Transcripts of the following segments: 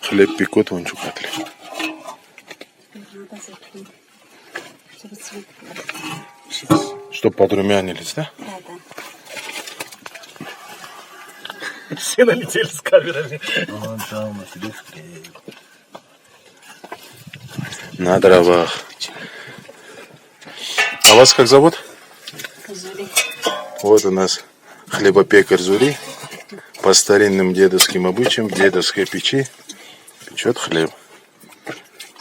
Хлеб пекут, вон чукатли. Чтоб подрумянились, да? Да, да. Все налетели с камерами. На дровах. А вас как зовут? Зури. Вот у нас хлебопекарь Зури. По старинным дедовским обычаям в дедовской печи печет хлеб.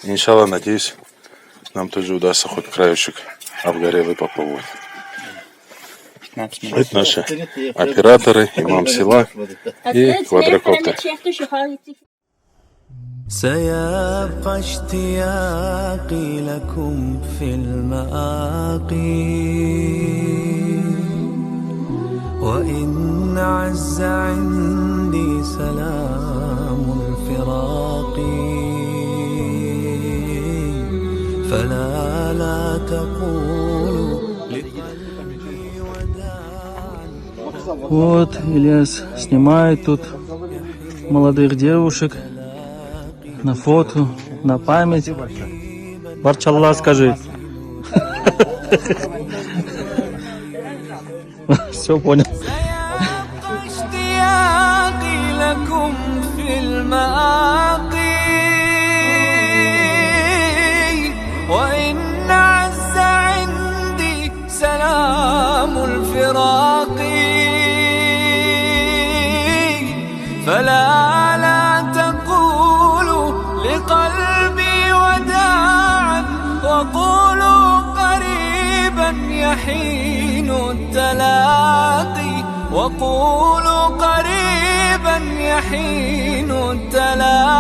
Иншалла, надеюсь, нам тоже удастся хоть краешек обгорелый попробовать. Это наши операторы, имам села и квадрокоптер. سيبقى اشتياقي لكم في المآقي وإن عز عندي سلام الفراق فلا لا تقولوا لقلبي وداعا. Вот Ильяс снимает тут молодых девушек на фото, на память. Барчалла скажи. Все понял. وإن عز عندي سلام الفراق فلا لا تقولوا لقلبي وداعا وقولوا قريبا يحين التلاقي وقولوا قريبا يحين التلاقي